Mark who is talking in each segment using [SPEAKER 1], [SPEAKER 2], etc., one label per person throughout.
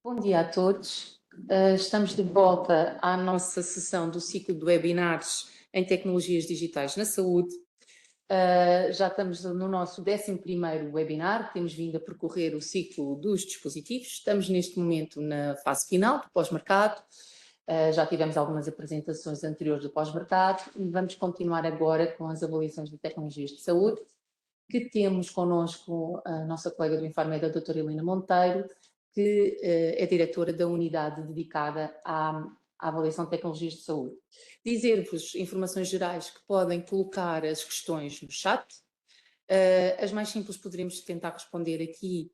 [SPEAKER 1] Bom dia a todos. Estamos de volta à nossa sessão do ciclo de webinars em tecnologias digitais na saúde. Já estamos no nosso 11º webinar, temos vindo a percorrer o ciclo dos dispositivos. Estamos neste momento na fase final do pós-mercado. Já tivemos algumas apresentações anteriores do pós-mercado e vamos continuar agora com as avaliações de tecnologias de saúde, que temos connosco a nossa colega do Infarmed, a doutora Helena Monteiro, que é diretora da unidade dedicada à avaliação de tecnologias de saúde. Dizer-vos informações gerais que podem colocar as questões no chat. As mais simples poderemos tentar responder aqui,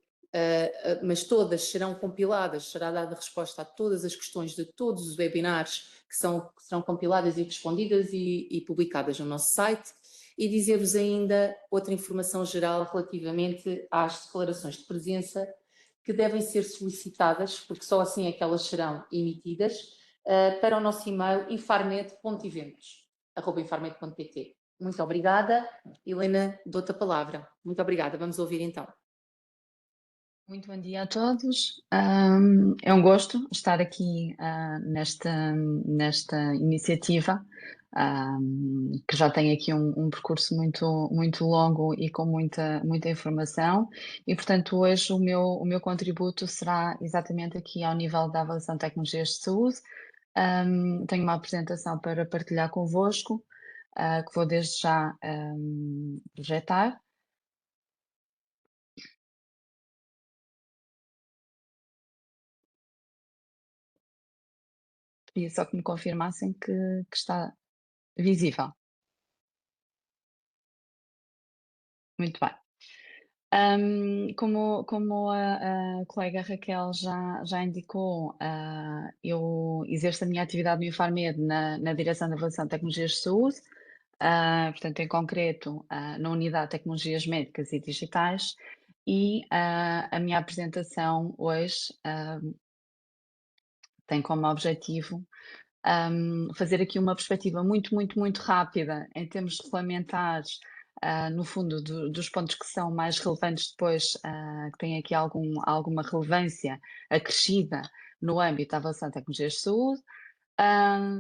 [SPEAKER 1] mas todas serão compiladas, será dada resposta a todas as questões de todos os webinars que serão compiladas e respondidas e publicadas no nosso site. E dizer-vos ainda outra informação geral relativamente às declarações de presença que devem ser solicitadas, porque só assim é que elas serão emitidas, para o nosso e-mail infarmed.eventos@infarmed.pt. Muito obrigada. Helena, dou-te a palavra. Muito obrigada. Vamos ouvir então.
[SPEAKER 2] Muito bom dia a todos. É um gosto estar aqui nesta iniciativa, que já tem aqui um percurso muito longo e com muita informação. E, portanto, hoje o meu contributo será exatamente aqui ao nível da avaliação de tecnologias de saúde. Tenho uma apresentação para partilhar convosco, que vou desde já projetar. Queria só que me confirmassem que está visível. Muito bem. Como a colega Raquel já indicou, eu exerço a minha atividade no Infarmed na direção de avaliação de tecnologias de saúde, portanto, em concreto, na unidade de tecnologias médicas e digitais, e a minha apresentação hoje tem como objetivo fazer aqui uma perspectiva muito rápida em termos regulamentares, no fundo, dos pontos que são mais relevantes depois, que têm aqui alguma relevância acrescida no âmbito da avaliação de tecnologias de saúde.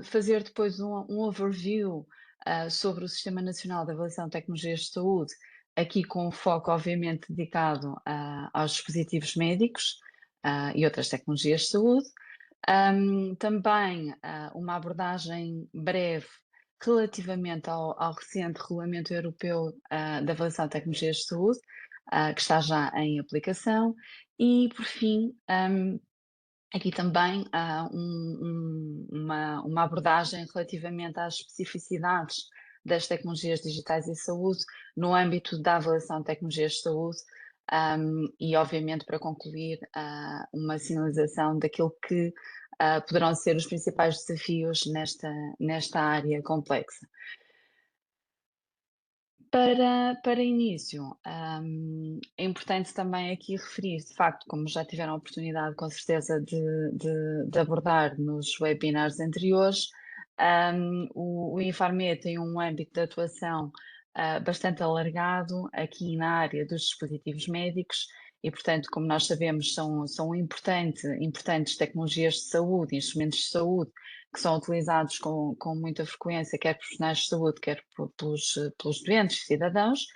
[SPEAKER 2] Fazer depois um overview sobre o Sistema Nacional de Avaliação de Tecnologias de Saúde, aqui com foco, obviamente, dedicado aos dispositivos médicos e outras tecnologias de saúde. Também uma abordagem breve relativamente ao recente Regulamento Europeu da Avaliação de Tecnologias de Saúde, que está já em aplicação. E, por fim, aqui também uma abordagem relativamente às especificidades das tecnologias digitais e saúde no âmbito da avaliação de tecnologias de saúde, e obviamente para concluir uma sinalização daquilo que poderão ser os principais desafios nesta área complexa. Para início, é importante também aqui referir, de facto, como já tiveram a oportunidade com certeza de abordar nos webinars anteriores, o Infarmed tem um âmbito de atuação bastante alargado aqui na área dos dispositivos médicos e, portanto, como nós sabemos, são importantes tecnologias de saúde, instrumentos de saúde, que são utilizados com muita frequência, quer por profissionais de saúde, quer pelos doentes, cidadãos,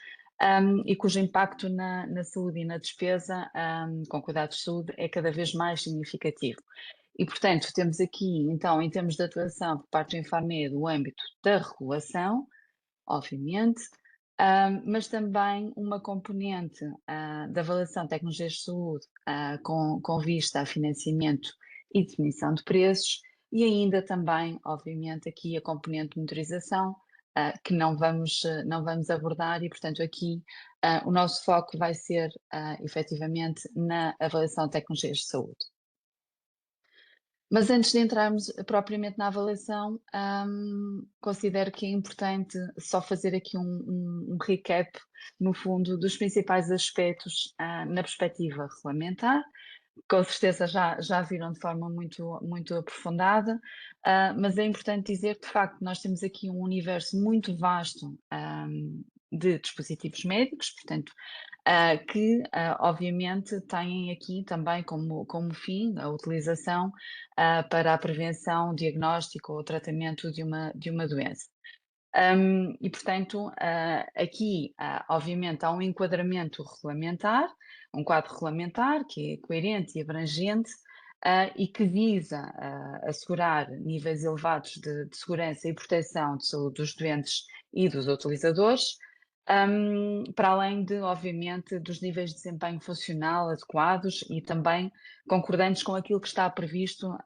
[SPEAKER 2] e cujo impacto na saúde e na despesa com cuidados de saúde é cada vez mais significativo. E, portanto, temos aqui, então, em termos de atuação por parte do Infarmed, o âmbito da regulação, obviamente, mas também uma componente da avaliação de tecnologias de saúde com vista a financiamento e definição de preços, e ainda também, obviamente, aqui a componente de monitorização, que não vamos abordar e, portanto, aqui o nosso foco vai ser efetivamente na avaliação de tecnologias de saúde. Mas antes de entrarmos propriamente na avaliação, considero que é importante só fazer aqui um recap, no fundo, dos principais aspectos na perspectiva regulamentar. Com certeza já viram de forma muito aprofundada, mas é importante dizer que, de facto, nós temos aqui um universo muito vasto de dispositivos médicos, portanto, que obviamente têm aqui também como fim a utilização para a prevenção, diagnóstico ou tratamento de uma doença. E, portanto, aqui, obviamente, há um enquadramento regulamentar, um quadro regulamentar que é coerente e abrangente e que visa assegurar níveis elevados de segurança e proteção de saúde dos doentes e dos utilizadores, para além de, obviamente, dos níveis de desempenho funcional adequados e também concordantes com aquilo que está previsto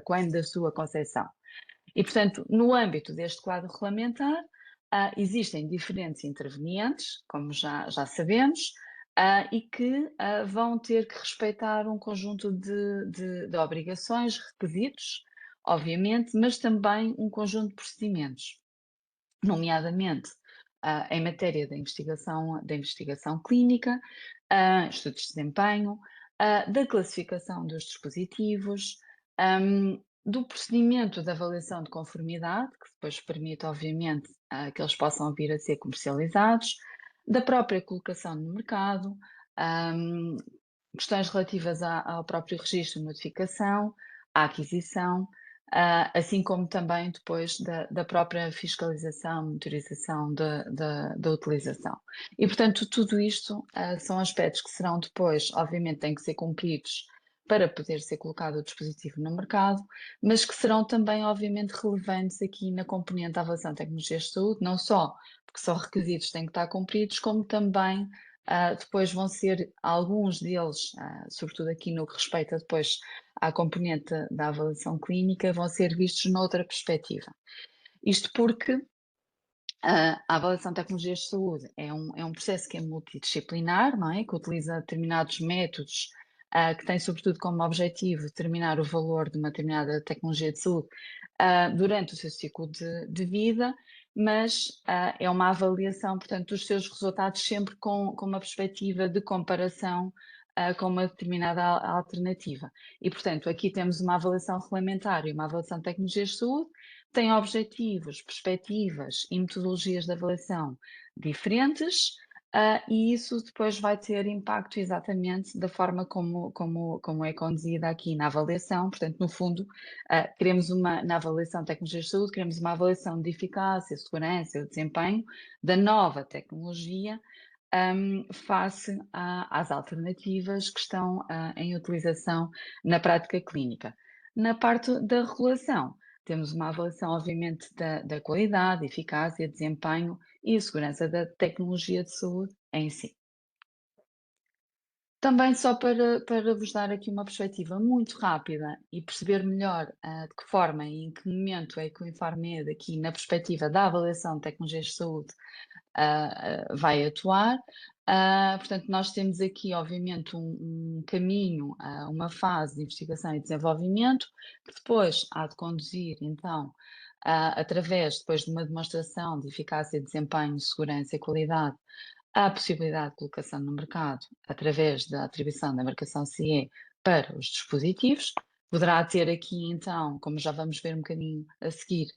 [SPEAKER 2] quando da sua concepção. E, portanto, no âmbito deste quadro regulamentar, existem diferentes intervenientes, como já sabemos, e que vão ter que respeitar um conjunto de obrigações, requisitos, obviamente, mas também um conjunto de procedimentos, nomeadamente em matéria da investigação clínica, estudos de desempenho, da classificação dos dispositivos, do procedimento de avaliação de conformidade, que depois permite, obviamente, que eles possam vir a ser comercializados, da própria colocação no mercado, questões relativas ao próprio registro de notificação, à aquisição, assim como também depois da própria fiscalização, monitorização da utilização. E, portanto, tudo isto são aspectos que serão depois, obviamente, têm que ser cumpridos para poder ser colocado o dispositivo no mercado, mas que serão também, obviamente, relevantes aqui na componente da avaliação de tecnologias de saúde, não só porque são requisitos que têm que estar cumpridos, como também depois vão ser alguns deles, sobretudo aqui no que respeita depois à componente da avaliação clínica, vão ser vistos noutra perspectiva. Isto porque a avaliação de tecnologias de saúde é um processo que é multidisciplinar, não é? Que utiliza determinados métodos que têm sobretudo como objetivo determinar o valor de uma determinada tecnologia de saúde durante o seu ciclo de vida, mas é uma avaliação, portanto, dos seus resultados sempre com uma perspectiva de comparação com uma determinada alternativa. E, portanto, aqui temos uma avaliação regulamentar e uma avaliação de tecnologias de saúde, tem objetivos, perspectivas e metodologias de avaliação diferentes, e isso depois vai ter impacto exatamente da forma como é conduzida aqui na avaliação. Portanto, no fundo, queremos na avaliação de tecnologias de saúde, queremos uma avaliação de eficácia, segurança e desempenho da nova tecnologia face às alternativas que estão em utilização na prática clínica. Na parte da regulação, temos uma avaliação, obviamente, da qualidade, eficácia, desempenho e segurança da tecnologia de saúde em si. Também só para vos dar aqui uma perspectiva muito rápida e perceber melhor de que forma e em que momento é que o Infarmed, aqui na perspectiva da avaliação de tecnologias de saúde, vai atuar. Portanto, nós temos aqui, obviamente, um caminho, uma fase de investigação e desenvolvimento, que depois há de conduzir, então, através depois de uma demonstração de eficácia, desempenho, segurança e qualidade, à possibilidade de colocação no mercado através da atribuição da marcação CE para os dispositivos. Poderá ter aqui, então, como já vamos ver um bocadinho a seguir,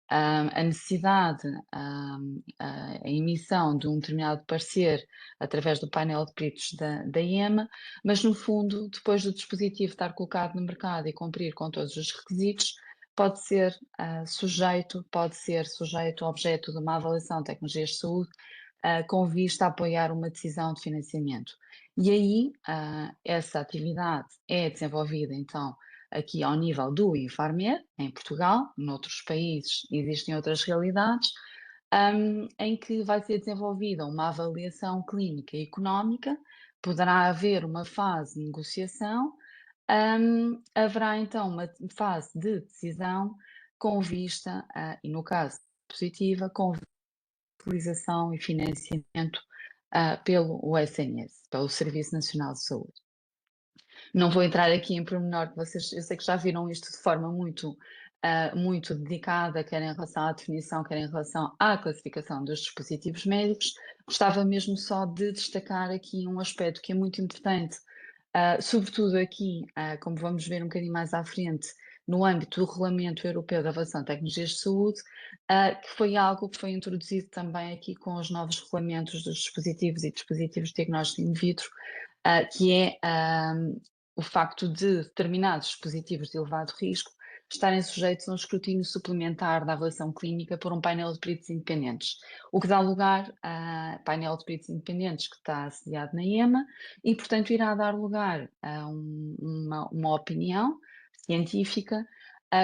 [SPEAKER 2] a necessidade, a emissão de um determinado parecer através do painel de peritos da EMA, mas no fundo, depois do dispositivo estar colocado no mercado e cumprir com todos os requisitos, pode ser sujeito ao objeto de uma avaliação de tecnologias de saúde com vista a apoiar uma decisão de financiamento. E aí, essa atividade é desenvolvida, então, aqui ao nível do Infarmed, em Portugal, noutros países existem outras realidades, em que vai ser desenvolvida uma avaliação clínica e económica, poderá haver uma fase de negociação, haverá então uma fase de decisão com vista, e no caso positiva, com utilização e financiamento pelo SNS, pelo Serviço Nacional de Saúde. Não vou entrar aqui em pormenor, que vocês, eu sei que já viram isto de forma muito dedicada, quer em relação à definição, quer em relação à classificação dos dispositivos médicos. Gostava mesmo só de destacar aqui um aspecto que é muito importante, sobretudo aqui, como vamos ver um bocadinho mais à frente, no âmbito do Regulamento Europeu da Avaliação de Tecnologias de Saúde, que foi algo que foi introduzido também aqui com os novos regulamentos dos dispositivos e dispositivos de diagnóstico in vitro, que é o facto de determinados dispositivos de elevado risco estarem sujeitos a um escrutínio suplementar da avaliação clínica por um painel de peritos independentes, o que dá lugar a painel de peritos independentes que está assediado na EMA e, portanto, irá dar lugar a uma opinião científica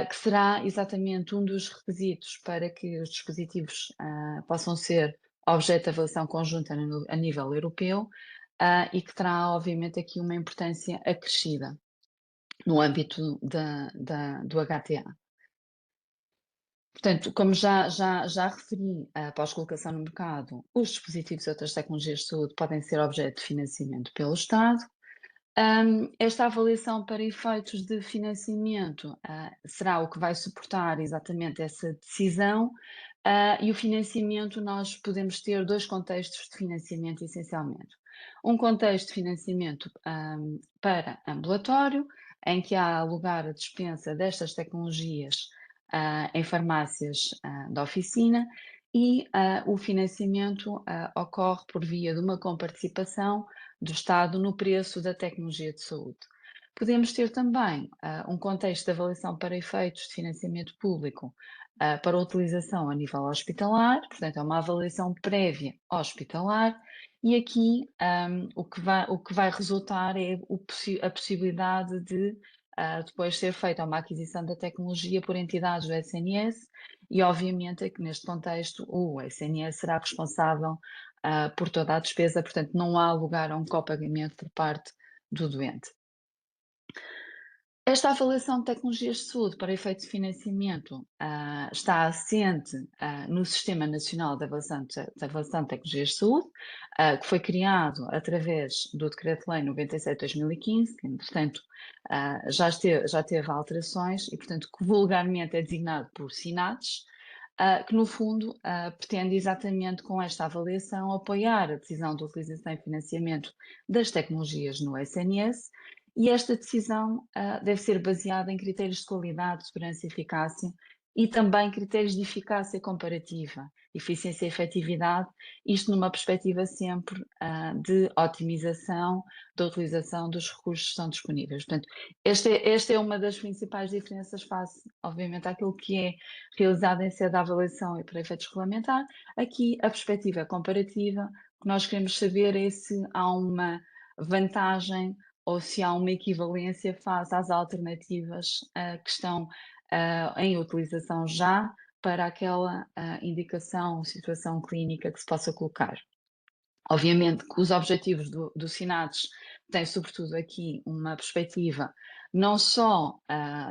[SPEAKER 2] que será exatamente um dos requisitos para que os dispositivos possam ser objeto de avaliação conjunta a nível europeu e que terá, obviamente, aqui uma importância acrescida no âmbito do HTA. Portanto, como já referi, após colocação no mercado, os dispositivos e outras tecnologias de saúde podem ser objeto de financiamento pelo Estado. Esta avaliação para efeitos de financiamento será o que vai suportar exatamente essa decisão e o financiamento, nós podemos ter dois contextos de financiamento essencialmente. Um contexto de financiamento para ambulatório, em que há lugar a dispensa destas tecnologias em farmácias da oficina e o financiamento ocorre por via de uma comparticipação do Estado no preço da tecnologia de saúde. Podemos ter também um contexto de avaliação para efeitos de financiamento público para utilização a nível hospitalar, portanto é uma avaliação prévia hospitalar, e aqui o que vai resultar é a possibilidade de depois ser feita uma aquisição da tecnologia por entidades do SNS e obviamente é que neste contexto o SNS será responsável por toda a despesa, portanto não há lugar a um copagamento por parte do doente. Esta avaliação de tecnologias de saúde para efeito de financiamento está assente no Sistema Nacional de Avaliação de Tecnologias de Saúde, que foi criado através do Decreto-Lei 97/2015, que entretanto já teve alterações e, portanto, que vulgarmente é designado por SINADS, que no fundo pretende exatamente com esta avaliação apoiar a decisão de utilização e financiamento das tecnologias no SNS, e esta decisão deve ser baseada em critérios de qualidade, segurança e eficácia e também critérios de eficácia comparativa, eficiência e efetividade, isto numa perspectiva sempre de otimização da utilização dos recursos que são disponíveis. Portanto, esta é uma das principais diferenças face, obviamente, àquilo que é realizado em sede de avaliação e para efeitos regulamentar. Aqui a perspectiva é comparativa, o que nós queremos saber é se há uma vantagem ou se há uma equivalência face às alternativas que estão em utilização já para aquela indicação ou situação clínica que se possa colocar. Obviamente que os objetivos do SINADS têm sobretudo aqui uma perspectiva não só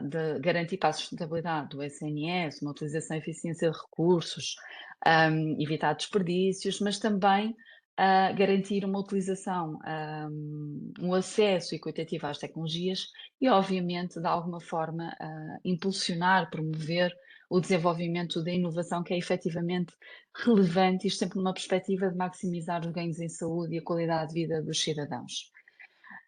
[SPEAKER 2] de garantir para a sustentabilidade do SNS, uma utilização e eficiência de recursos, evitar desperdícios, mas também garantir uma utilização, um acesso equitativo às tecnologias e, obviamente, de alguma forma, impulsionar, promover o desenvolvimento da inovação que é efetivamente relevante, isto sempre numa perspectiva de maximizar os ganhos em saúde e a qualidade de vida dos cidadãos.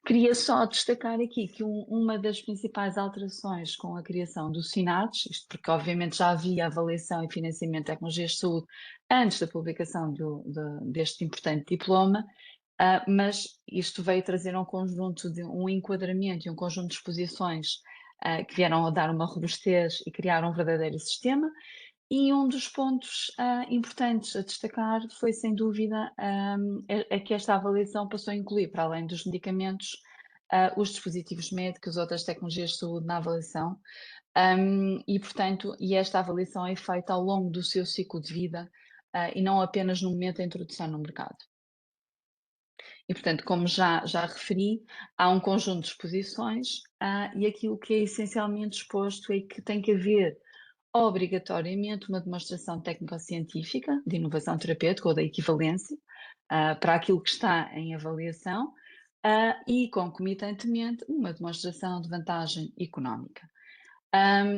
[SPEAKER 2] Queria só destacar aqui que uma das principais alterações com a criação do SINADS, isto porque obviamente já havia avaliação e financiamento de tecnologias de saúde antes da publicação deste importante diploma, mas isto veio trazer um conjunto de um enquadramento e um conjunto de exposições que vieram a dar uma robustez e criar um verdadeiro sistema. E um dos pontos importantes a destacar foi, sem dúvida, que esta avaliação passou a incluir, para além dos medicamentos, os dispositivos médicos, outras tecnologias de saúde na avaliação, e, portanto, esta avaliação é feita ao longo do seu ciclo de vida e não apenas no momento da introdução no mercado. E, portanto, como já referi, há um conjunto de exposições e aquilo que é essencialmente exposto é que tem que haver obrigatoriamente uma demonstração técnico-científica de inovação terapêutica ou da equivalência para aquilo que está em avaliação e, concomitantemente, uma demonstração de vantagem económica.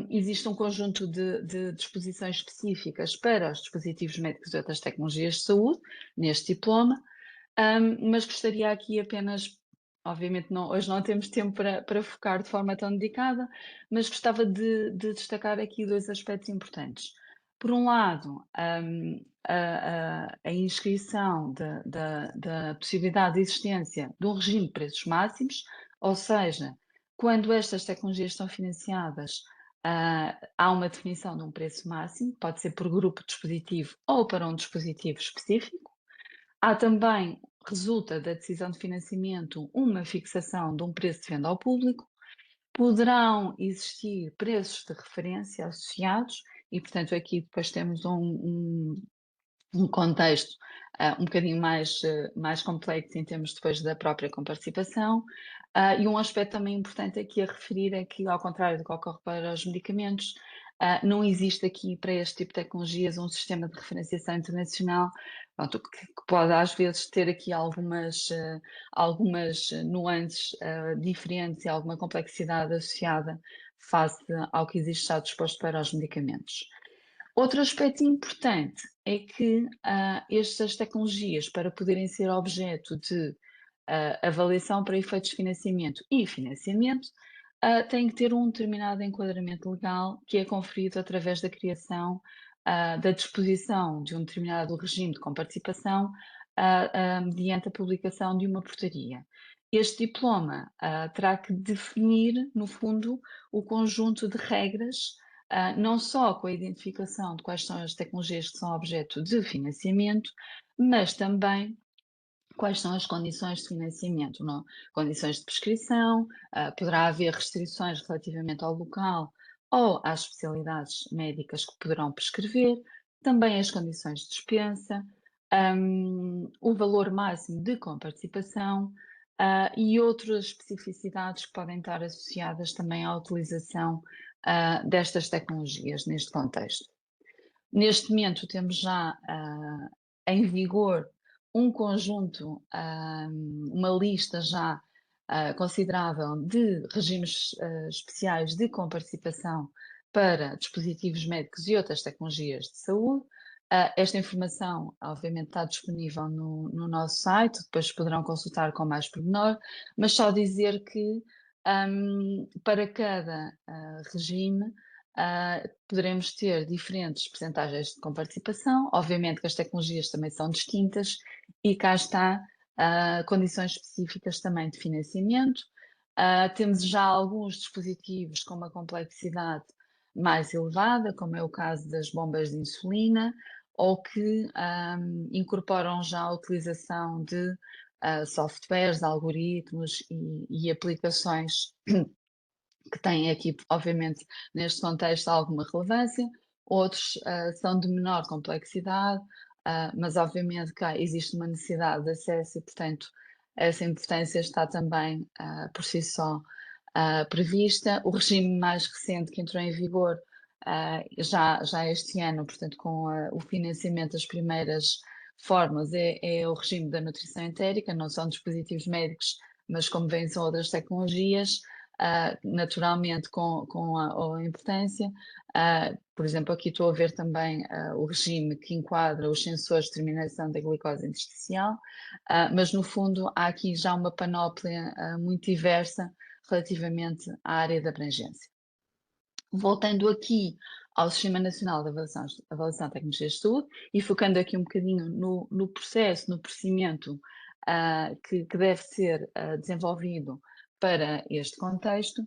[SPEAKER 2] Existe um conjunto de disposições específicas para os dispositivos médicos e outras tecnologias de saúde neste diploma, mas gostaria aqui apenas obviamente hoje não temos tempo para focar de forma tão dedicada, mas gostava de destacar aqui 2 aspectos importantes. Por um lado, a inscrição da possibilidade de existência de um regime de preços máximos, ou seja, quando estas tecnologias estão financiadas, há uma definição de um preço máximo, pode ser por grupo de dispositivo ou para um dispositivo específico. Há também, resulta da decisão de financiamento, uma fixação de um preço de venda ao público. Poderão existir preços de referência associados e, portanto, aqui depois temos um contexto um bocadinho mais complexo em termos depois da própria comparticipação. E um aspecto também importante aqui a referir é que, ao contrário do que ocorre para os medicamentos, não existe aqui para este tipo de tecnologias um sistema de referenciação internacional, pronto, que pode às vezes ter aqui algumas nuances diferentes e alguma complexidade associada face ao que existe já disposto para os medicamentos. Outro aspecto importante é que estas tecnologias, para poderem ser objeto de avaliação para efeitos de financiamento e financiamento, têm que ter um determinado enquadramento legal que é conferido através da criação da disposição de um determinado regime de comparticipação mediante a publicação de uma portaria. Este diploma terá que definir, no fundo, o conjunto de regras não só com a identificação de quais são as tecnologias que são objeto de financiamento, mas também quais são as condições de financiamento, não? Condições de prescrição, poderá haver restrições relativamente ao local ou às especialidades médicas que poderão prescrever, também as condições de dispensa, o valor máximo de comparticipação, e outras especificidades que podem estar associadas também à utilização destas tecnologias neste contexto. Neste momento temos já em vigor um conjunto, uma lista já considerável de regimes especiais de comparticipação para dispositivos médicos e outras tecnologias de saúde. Esta informação, obviamente, está disponível no nosso site, depois poderão consultar com mais pormenor, mas só dizer que para cada regime poderemos ter diferentes percentagens de comparticipação, obviamente que as tecnologias também são distintas e cá está condições específicas também de financiamento. Temos já alguns dispositivos com uma complexidade mais elevada, como é o caso das bombas de insulina, ou que incorporam já a utilização de softwares, algoritmos e aplicações que têm aqui, obviamente, neste contexto alguma relevância, outros são de menor complexidade, mas obviamente cá existe uma necessidade de acesso e, portanto, essa importância está também por si só prevista. O regime mais recente que entrou em vigor já este ano, portanto, com o financiamento das primeiras formas, é o regime da nutrição entérica, não são dispositivos médicos, mas como vêm são outras tecnologias, naturalmente com a importância. Por exemplo, aqui estou a ver também o regime que enquadra os sensores de determinação da glicose intersticial, mas no fundo há aqui já uma panóplia muito diversa relativamente à área de abrangência. Voltando aqui ao Sistema Nacional de Avaliação de Tecnologias de Saúde e focando aqui um bocadinho no processo, no procedimento que deve ser desenvolvido para este contexto,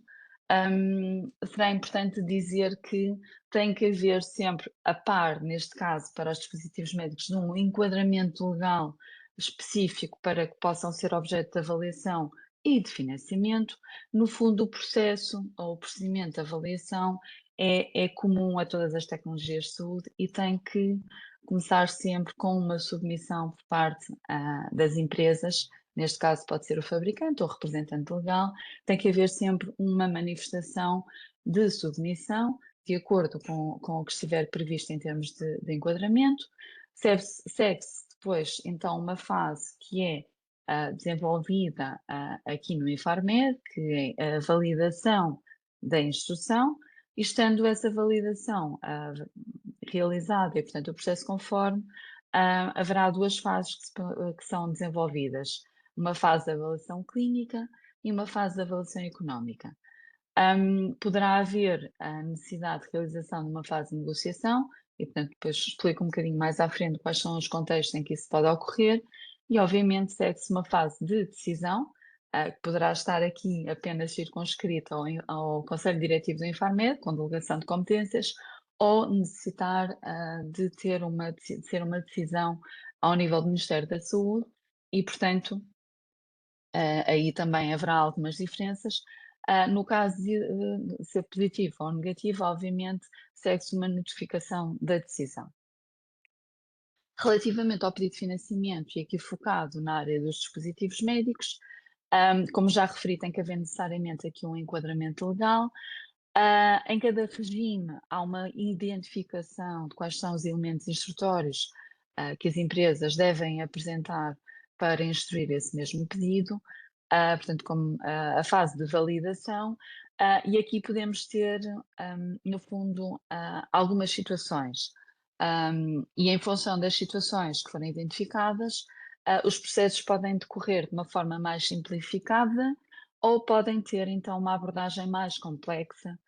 [SPEAKER 2] será importante dizer que tem que haver sempre, a par, neste caso, para os dispositivos médicos, de um enquadramento legal específico para que possam ser objeto de avaliação e de financiamento. No fundo, o processo ou o procedimento de avaliação é comum a todas as tecnologias de saúde e tem que começar sempre com uma submissão por parte das empresas, neste caso pode ser o fabricante ou o representante legal, tem que haver sempre uma manifestação de submissão de acordo com o que estiver previsto em termos de enquadramento. Segue-se depois, então, uma fase que é desenvolvida aqui no Infarmed, que é a validação da instrução, e estando essa validação realizada e, portanto, o processo conforme, haverá duas fases que são desenvolvidas. uma fase de avaliação clínica e uma fase de avaliação económica. Poderá haver a necessidade de realização de uma fase de negociação, e portanto depois explico um bocadinho mais à frente quais são os contextos em que isso pode ocorrer, e obviamente segue-se uma fase de decisão, que poderá estar aqui apenas circunscrita ao Conselho Diretivo do Infarmed, com delegação de competências, ou necessitar de ser uma decisão ao nível do Ministério da Saúde, e portanto aí também haverá algumas diferenças. No caso de ser positivo ou negativo, obviamente, segue-se uma notificação da decisão. Relativamente ao pedido de financiamento, e aqui focado na área dos dispositivos médicos, como já referi, tem que haver necessariamente aqui um enquadramento legal. Em cada regime há uma identificação de quais são os elementos instrutórios que as empresas devem apresentar para instruir esse mesmo pedido, portanto, como a fase de validação, e aqui podemos ter, no fundo, algumas situações. E em função das situações que forem identificadas, os processos podem decorrer de uma forma mais simplificada ou podem ter então uma abordagem mais complexa,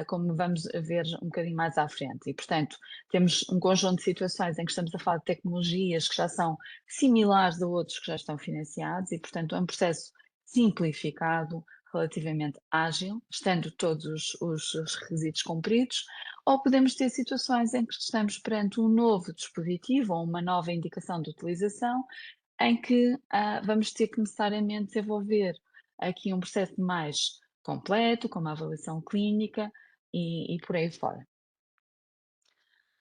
[SPEAKER 2] como vamos ver um bocadinho mais à frente. E, portanto, temos um conjunto de situações em que estamos a falar de tecnologias que já são similares a outros que já estão financiados e, portanto, é um processo simplificado, relativamente ágil, estando todos os requisitos cumpridos, ou podemos ter situações em que estamos perante um novo dispositivo ou uma nova indicação de utilização, em que vamos ter que necessariamente desenvolver aqui um processo mais completo, como a avaliação clínica e por aí fora.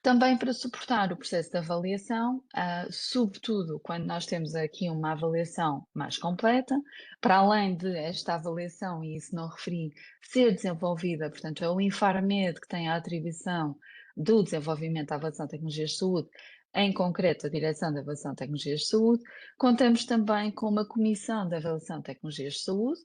[SPEAKER 2] Também para suportar o processo de avaliação, sobretudo quando nós temos aqui uma avaliação mais completa, para além de esta avaliação, e isso não referi, ser desenvolvida, portanto, é o Infarmed que tem a atribuição do desenvolvimento da avaliação de tecnologias de saúde, em concreto a Direção de Avaliação de Tecnologias de Saúde, contamos também com uma Comissão de Avaliação de Tecnologias de Saúde,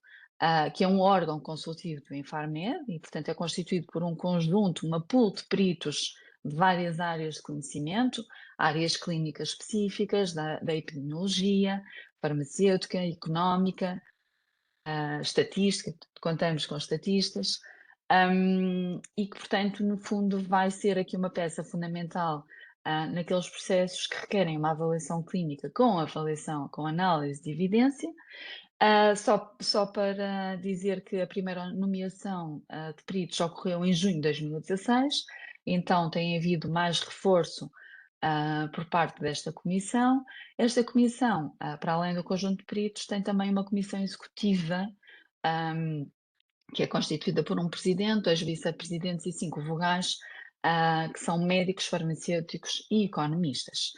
[SPEAKER 2] que é um órgão consultivo do Infarmed e, portanto, é constituído por um conjunto, uma pool de peritos de várias áreas de conhecimento, áreas clínicas específicas, da epidemiologia, farmacêutica, económica, estatística, contamos com estatistas, e que, portanto, no fundo, vai ser aqui uma peça fundamental naqueles processos que requerem uma avaliação clínica com análise de evidência. Só para dizer que a primeira nomeação de peritos ocorreu em junho de 2016, então tem havido mais reforço por parte desta comissão. Esta comissão, para além do conjunto de peritos, tem também uma comissão executiva, que é constituída por um presidente, 2 vice-presidentes e 5 vogais, que são médicos, farmacêuticos e economistas.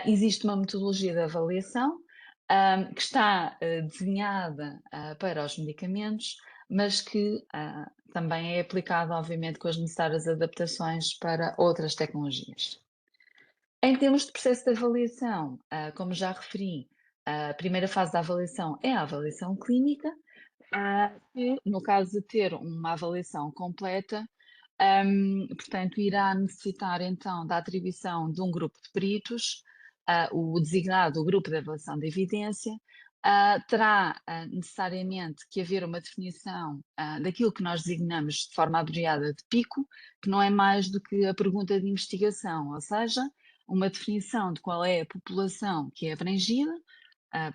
[SPEAKER 2] Existe uma metodologia de avaliação, que está desenhada para os medicamentos, mas que também é aplicada, obviamente, com as necessárias adaptações para outras tecnologias. Em termos de processo de avaliação, como já referi, a primeira fase da avaliação é a avaliação clínica, que no caso de ter uma avaliação completa, portanto, irá necessitar então da atribuição de um grupo de peritos, o designado Grupo de Avaliação de Evidência, terá necessariamente que haver uma definição daquilo que nós designamos de forma abreviada de PICO, que não é mais do que a pergunta de investigação, ou seja, uma definição de qual é a população que é abrangida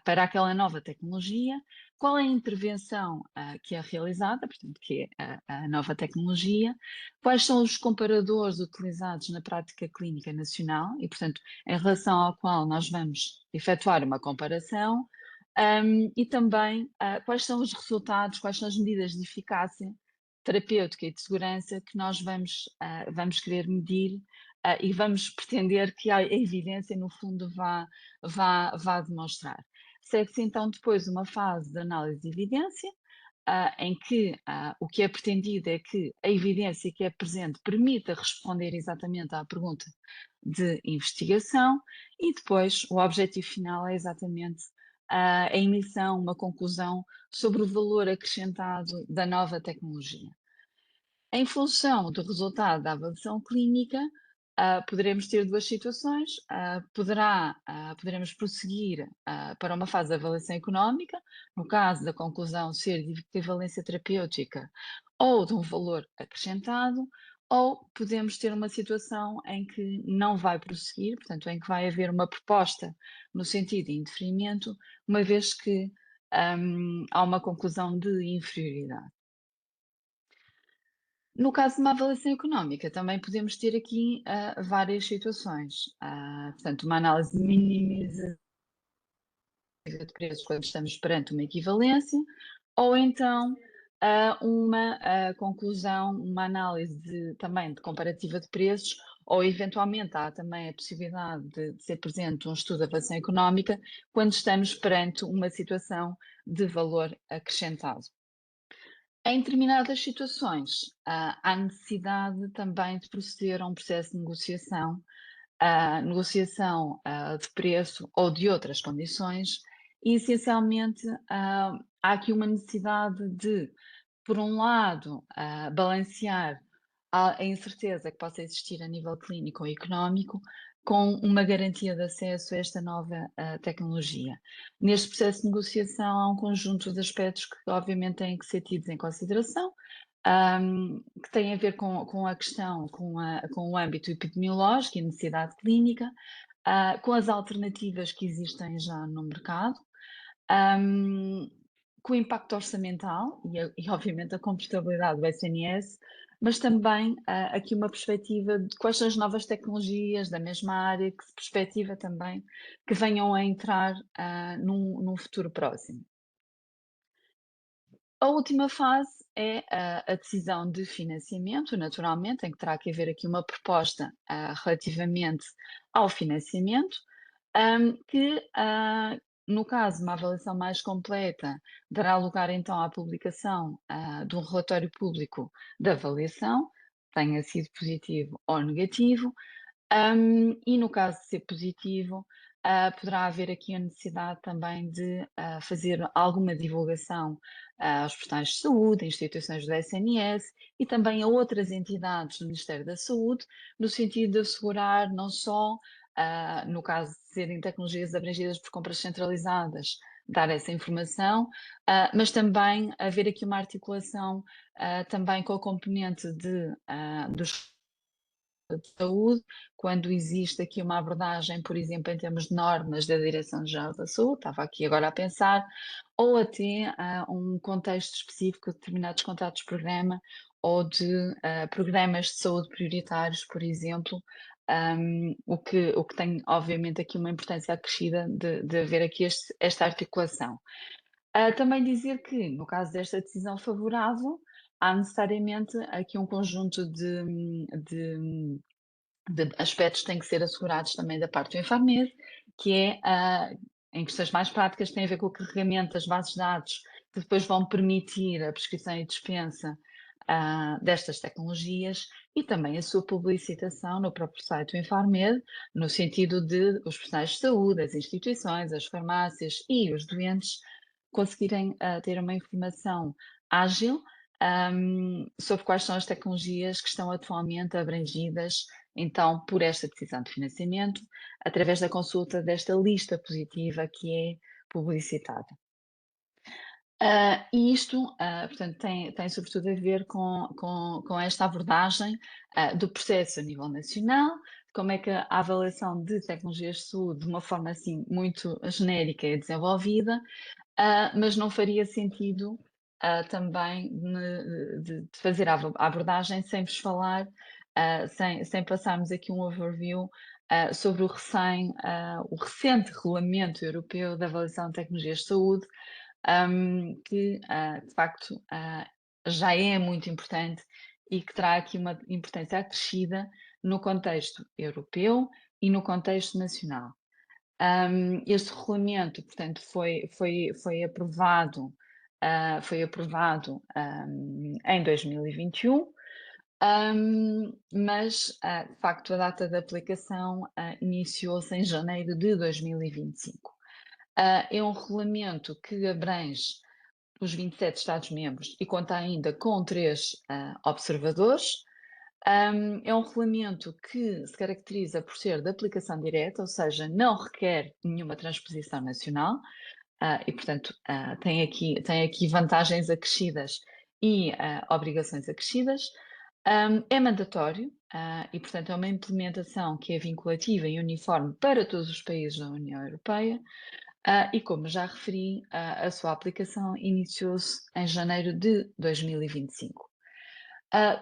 [SPEAKER 2] para aquela nova tecnologia, qual é a intervenção que é realizada, portanto, que é a nova tecnologia, quais são os comparadores utilizados na prática clínica nacional e, portanto, em relação ao qual nós vamos efetuar uma comparação, e também quais são os resultados, quais são as medidas de eficácia terapêutica e de segurança que nós vamos querer medir e vamos pretender que a evidência, no fundo, vá demonstrar. Segue-se então depois uma fase de análise de evidência, em que o que é pretendido é que a evidência que é presente permita responder exatamente à pergunta de investigação e depois o objetivo final é exatamente a emissão, uma conclusão sobre o valor acrescentado da nova tecnologia. Em função do resultado da avaliação clínica, poderemos ter duas situações. Poderemos prosseguir para uma fase de avaliação económica, no caso da conclusão ser de equivalência terapêutica ou de um valor acrescentado, ou podemos ter uma situação em que não vai prosseguir, portanto, em que vai haver uma proposta no sentido de indeferimento, uma vez que há uma conclusão de inferioridade. No caso de uma avaliação económica, também podemos ter aqui várias situações. Portanto, uma análise de minimização de preços quando estamos perante uma equivalência, ou então uma conclusão, uma análise também de comparativa de preços, ou eventualmente há também a possibilidade de ser presente um estudo de avaliação económica quando estamos perante uma situação de valor acrescentado. Em determinadas situações, há necessidade também de proceder a um processo de negociação, de preço ou de outras condições, e essencialmente há aqui uma necessidade de, por um lado, balancear a incerteza que possa existir a nível clínico ou económico com uma garantia de acesso a esta nova tecnologia. Neste processo de negociação há um conjunto de aspectos que obviamente têm que ser tidos em consideração, que têm a ver com a questão, com o âmbito epidemiológico e necessidade clínica, com as alternativas que existem já no mercado, com o impacto orçamental e obviamente a computabilidade do SNS, mas também aqui uma perspectiva de quais são as novas tecnologias da mesma área que se perspectiva também que venham a entrar num futuro próximo. A última fase é a decisão de financiamento, naturalmente, em que terá que haver aqui uma proposta relativamente ao financiamento, que, no caso, uma avaliação mais completa, dará lugar então à publicação de um relatório público da avaliação, tenha sido positivo ou negativo, e no caso de ser positivo, poderá haver aqui a necessidade também de fazer alguma divulgação aos postais de saúde, a instituições do SNS e também a outras entidades do Ministério da Saúde, no sentido de assegurar não só, no caso de serem tecnologias abrangidas por compras centralizadas, dar essa informação, mas também haver aqui uma articulação também com a componente dos de saúde, quando existe aqui uma abordagem, por exemplo, em termos de normas da Direção-Geral da Saúde, estava aqui agora a pensar, ou até um contexto específico de determinados contratos de programa ou de programas de saúde prioritários, por exemplo, o que tem, obviamente, aqui uma importância acrescida de haver aqui esta articulação. Também dizer que, no caso desta decisão favorável, há necessariamente aqui um conjunto de aspectos que têm que ser assegurados também da parte do Infarmed, que é, em questões mais práticas, tem a ver com o carregamento das bases de dados, que depois vão permitir a prescrição e dispensa destas tecnologias e também a sua publicitação no próprio site do Infarmed, no sentido de os profissionais de saúde, as instituições, as farmácias e os doentes conseguirem ter uma informação ágil sobre quais são as tecnologias que estão atualmente abrangidas então, por esta decisão de financiamento, através da consulta desta lista positiva que é publicitada. E isto, portanto, tem sobretudo a ver com esta abordagem do processo a nível nacional, como é que a avaliação de tecnologias de saúde, de uma forma assim muito genérica, é desenvolvida, mas não faria sentido também de fazer a abordagem sem vos falar, sem passarmos aqui um overview sobre o recente Regulamento Europeu de Avaliação de Tecnologias de Saúde, que de facto já é muito importante e que terá aqui uma importância acrescida no contexto europeu e no contexto nacional. Este regulamento, portanto, foi aprovado, em 2021, mas, de facto, a data de aplicação iniciou-se em janeiro de 2025. É um regulamento que abrange os 27 Estados-membros e conta ainda com 3 observadores, É um regulamento que se caracteriza por ser de aplicação direta, ou seja, não requer nenhuma transposição nacional, e portanto, tem aqui vantagens acrescidas e obrigações acrescidas. É mandatório, e portanto é uma implementação que é vinculativa e uniforme para todos os países da União Europeia, e como já referi, a sua aplicação iniciou-se em janeiro de 2025.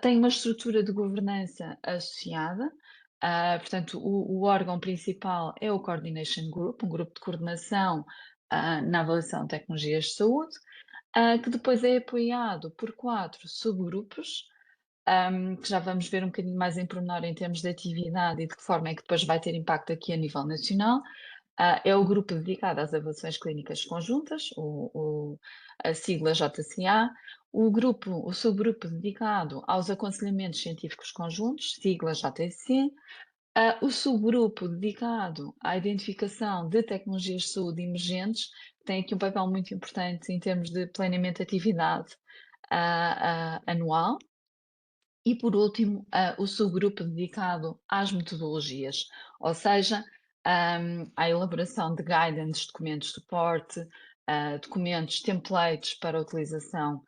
[SPEAKER 2] Tem uma estrutura de governança associada, portanto, o órgão principal é o Coordination Group, um grupo de coordenação na avaliação de tecnologias de saúde, que depois é apoiado por 4 subgrupos, que já vamos ver um bocadinho mais em pormenor em termos de atividade e de que forma é que depois vai ter impacto aqui a nível nacional. É o grupo dedicado às avaliações clínicas conjuntas, a sigla JCA, o subgrupo dedicado aos aconselhamentos científicos conjuntos, sigla JTC, o subgrupo dedicado à identificação de tecnologias de saúde emergentes, que tem aqui um papel muito importante em termos de planeamento de atividade anual. E, por último, o subgrupo dedicado às metodologias, ou seja, à elaboração de guidance, documentos de suporte, documentos, templates para utilização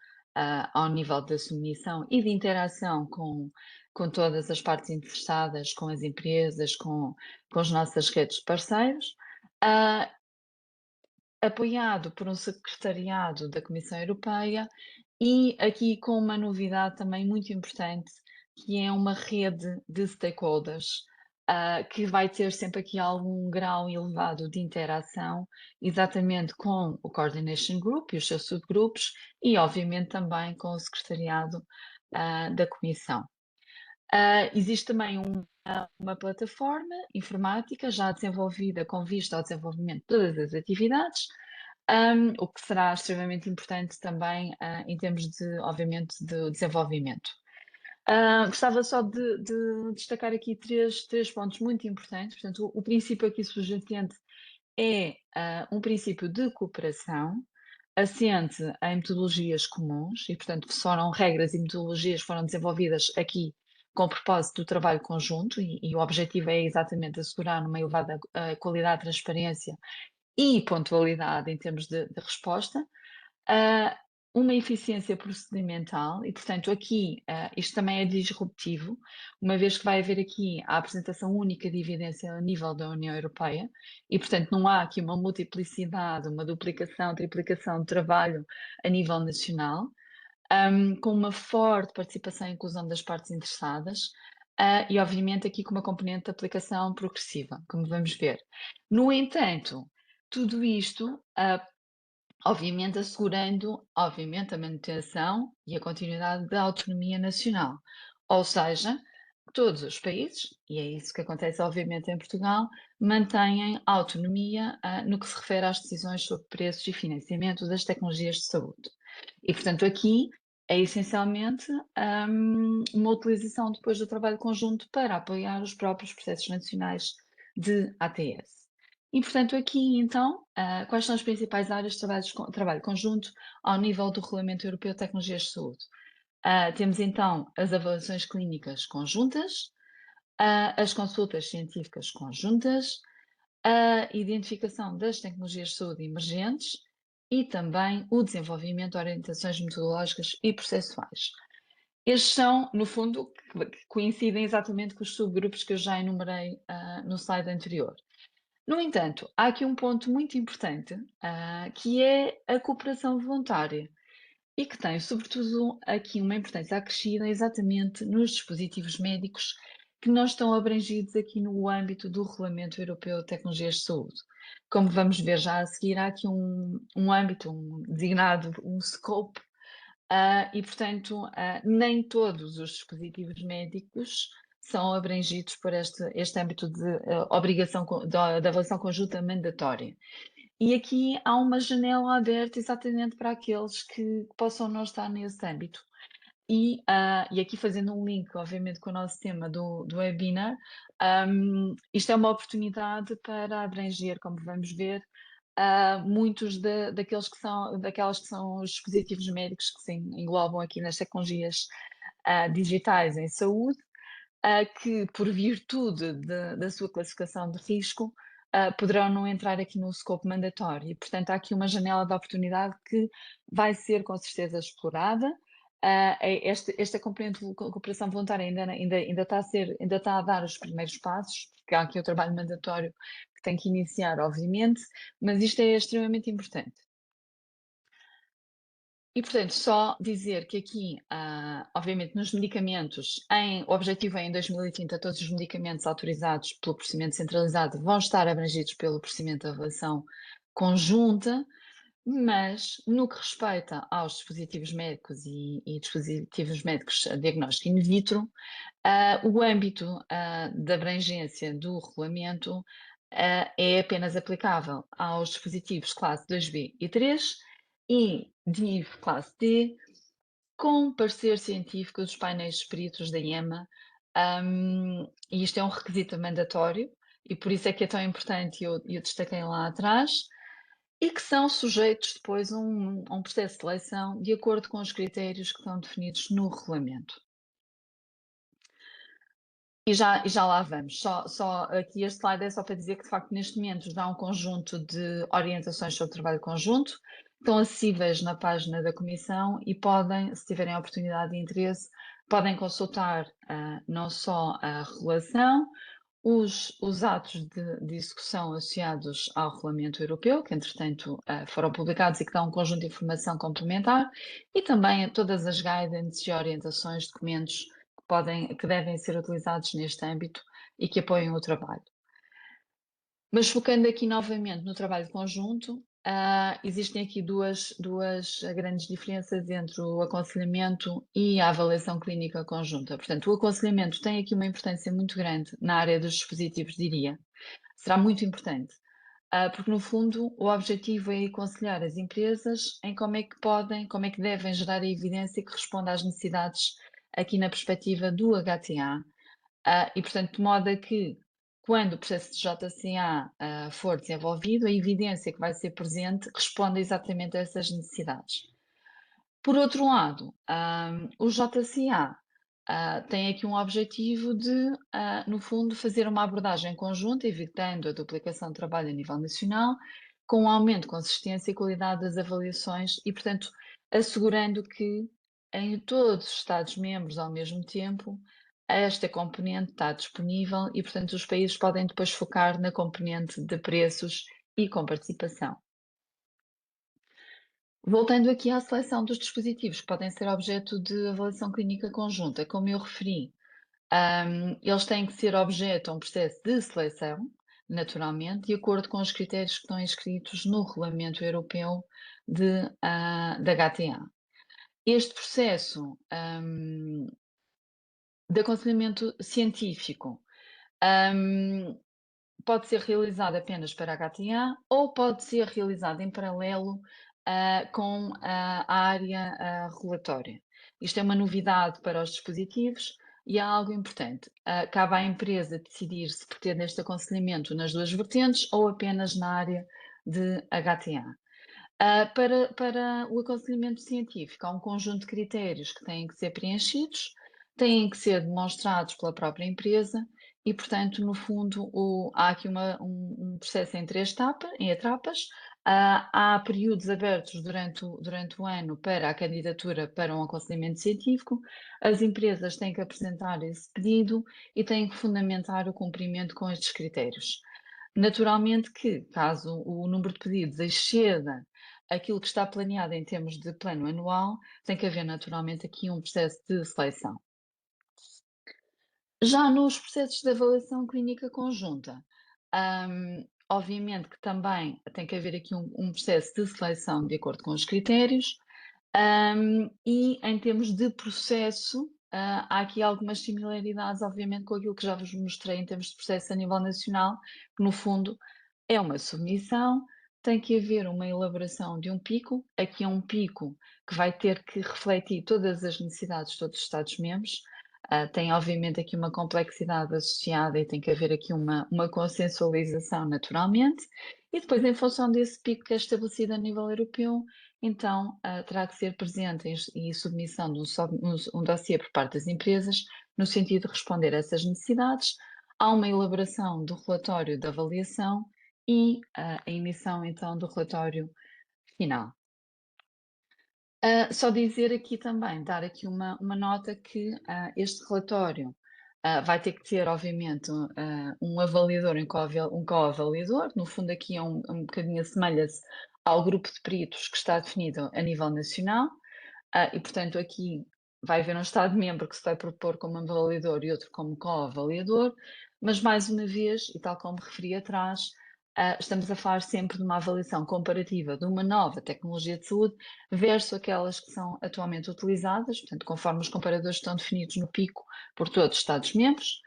[SPEAKER 2] ao nível da submissão e de interação com todas as partes interessadas, com as empresas, com as nossas redes de parceiros, ah, apoiado por um secretariado da Comissão Europeia e aqui com uma novidade também muito importante, que é uma rede de stakeholders, que vai ter sempre aqui algum grau elevado de interação, exatamente com o Coordination Group e os seus subgrupos, e obviamente também com o secretariado, da Comissão. Existe também uma plataforma informática já desenvolvida com vista ao desenvolvimento de todas as atividades, o que será extremamente importante também, em termos de, obviamente, de desenvolvimento. Gostava só de destacar aqui três pontos muito importantes. Portanto, o princípio aqui subjacente é um princípio de cooperação, assente em metodologias comuns, e, portanto, foram regras e metodologias que foram desenvolvidas aqui com o propósito do trabalho conjunto, e o objetivo é exatamente assegurar uma elevada qualidade, transparência e pontualidade em termos de resposta, ah, uma eficiência procedimental e, portanto, aqui isto também é disruptivo, uma vez que vai haver aqui a apresentação única de evidência a nível da União Europeia e, portanto, não há aqui uma multiplicidade, uma duplicação, triplicação de trabalho a nível nacional, com uma forte participação e inclusão das partes interessadas. E, obviamente, aqui com uma componente de aplicação progressiva, como vamos ver. No entanto, tudo isto, obviamente assegurando, obviamente, a manutenção e a continuidade da autonomia nacional. Ou seja, todos os países, e é isso que acontece, obviamente, em Portugal, mantêm a autonomia no que se refere às decisões sobre preços e financiamento das tecnologias de saúde. E, portanto, aqui é essencialmente uma utilização depois do trabalho conjunto para apoiar os próprios processos nacionais de ATS. E, portanto, aqui então, quais são as principais áreas de trabalho conjunto ao nível do Regulamento Europeu de Tecnologias de Saúde? Temos então as avaliações clínicas conjuntas, as consultas científicas conjuntas, a identificação das tecnologias de saúde emergentes e também o desenvolvimento de orientações metodológicas e processuais. Estes são, no fundo, que coincidem exatamente com os subgrupos que eu já enumerei no slide anterior. No entanto, há aqui um ponto muito importante, que é a cooperação voluntária e que tem, sobretudo, aqui uma importância acrescida exatamente nos dispositivos médicos que não estão abrangidos aqui no âmbito do Regulamento Europeu de Tecnologias de Saúde. Como vamos ver já a seguir, há aqui um âmbito, designado um scope, e, portanto, nem todos os dispositivos médicos são abrangidos por este âmbito de obrigação de avaliação conjunta mandatória. E aqui há uma janela aberta exatamente para aqueles que possam não estar nesse âmbito. E aqui fazendo um link, obviamente, com o nosso tema do webinar, isto é uma oportunidade para abranger, como vamos ver, muitos daquelas que são os dispositivos médicos que se englobam aqui nas tecnologias digitais em saúde, que, por virtude da sua classificação de risco, poderão não entrar aqui no scope mandatório. E, portanto, há aqui uma janela de oportunidade que vai ser com certeza explorada. Esta cooperação voluntária ainda está a dar os primeiros passos, porque há aqui o trabalho mandatório que tem que iniciar, obviamente, mas isto é extremamente importante. E, portanto, só dizer que aqui, obviamente, nos medicamentos, o objetivo é em 2030 todos os medicamentos autorizados pelo procedimento centralizado vão estar abrangidos pelo procedimento de avaliação conjunta, mas no que respeita aos dispositivos médicos e dispositivos médicos a diagnóstico in vitro, o âmbito de abrangência do regulamento é apenas aplicável aos dispositivos classe 2B e 3 e DIV classe D, com parecer científico dos painéis de peritos da IEMA, e isto é um requisito mandatório, e por isso é que é tão importante, eu destaquei lá atrás, e que são sujeitos depois a um processo de seleção de acordo com os critérios que estão definidos no regulamento. E já lá vamos. Só aqui este slide é só para dizer que, de facto, neste momento já há um conjunto de orientações sobre trabalho conjunto, estão acessíveis na página da Comissão e podem, se tiverem oportunidade e interesse, podem consultar não só a regulação, os atos de execução associados ao Regulamento Europeu, que entretanto foram publicados e que dão um conjunto de informação complementar, e também todas as guidance e orientações, documentos que devem ser utilizados neste âmbito e que apoiam o trabalho. Mas focando aqui novamente no trabalho conjunto, existem aqui duas grandes diferenças entre o aconselhamento e a avaliação clínica conjunta. Portanto, o aconselhamento tem aqui uma importância muito grande na área dos dispositivos, diria. Será muito importante, porque no fundo o objetivo é aconselhar as empresas em como é que devem gerar a evidência que responda às necessidades aqui na perspectiva do HTA, e portanto de modo a que quando o processo de JCA for desenvolvido, a evidência que vai ser presente responda exatamente a essas necessidades. Por outro lado, o JCA tem aqui um objetivo de, no fundo, fazer uma abordagem conjunta, evitando a duplicação de trabalho a nível nacional, com um aumento de consistência e qualidade das avaliações e, portanto, assegurando que em todos os Estados-membros ao mesmo tempo esta componente está disponível e, portanto, os países podem depois focar na componente de preços e com participação. Voltando aqui à seleção dos dispositivos que podem ser objeto de avaliação clínica conjunta, como eu referi, eles têm que ser objeto a um processo de seleção, naturalmente, de acordo com os critérios que estão inscritos no Regulamento Europeu da HTA. Este processo de aconselhamento científico pode ser realizado apenas para a HTA ou pode ser realizado em paralelo com a área regulatória. Isto é uma novidade para os dispositivos e é algo importante. Cabe à empresa decidir se pretende este aconselhamento nas duas vertentes ou apenas na área de HTA. Para o aconselhamento científico, há um conjunto de critérios que têm que ser preenchidos, têm que ser demonstrados pela própria empresa e, portanto, no fundo, há aqui um processo em etapas. Há períodos abertos durante o ano para a candidatura para um aconselhamento científico. As empresas têm que apresentar esse pedido e têm que fundamentar o cumprimento com estes critérios. Naturalmente que, caso o número de pedidos exceda aquilo que está planeado em termos de plano anual, tem que haver naturalmente aqui um processo de seleção. Já nos processos de avaliação clínica conjunta, obviamente que também tem que haver aqui um processo de seleção de acordo com os critérios, e em termos de processo, há aqui algumas similaridades, obviamente, com aquilo que já vos mostrei em termos de processo a nível nacional, que no fundo é uma submissão, tem que haver uma elaboração de um pico, aqui é um pico que vai ter que refletir todas as necessidades de todos os Estados-membros, tem obviamente aqui uma complexidade associada e tem que haver aqui uma consensualização naturalmente, e depois em função desse pico que é estabelecido a nível europeu, então terá que ser presente e submissão de um dossiê por parte das empresas no sentido de responder a essas necessidades. Há uma elaboração do relatório de avaliação e a emissão, então, do relatório final. Só dizer aqui também, dar aqui uma nota que este relatório vai ter que ter, obviamente, um avaliador, um co-avaliador. No fundo, aqui é um bocadinho assemelha-se ao grupo de peritos que está definido a nível nacional. E, portanto, aqui vai haver um Estado-membro que se vai propor como avaliador e outro como co-avaliador, mas, mais uma vez, e tal como referi atrás, estamos a falar sempre de uma avaliação comparativa de uma nova tecnologia de saúde versus aquelas que são atualmente utilizadas, portanto, conforme os comparadores estão definidos no PICO por todos os Estados-membros.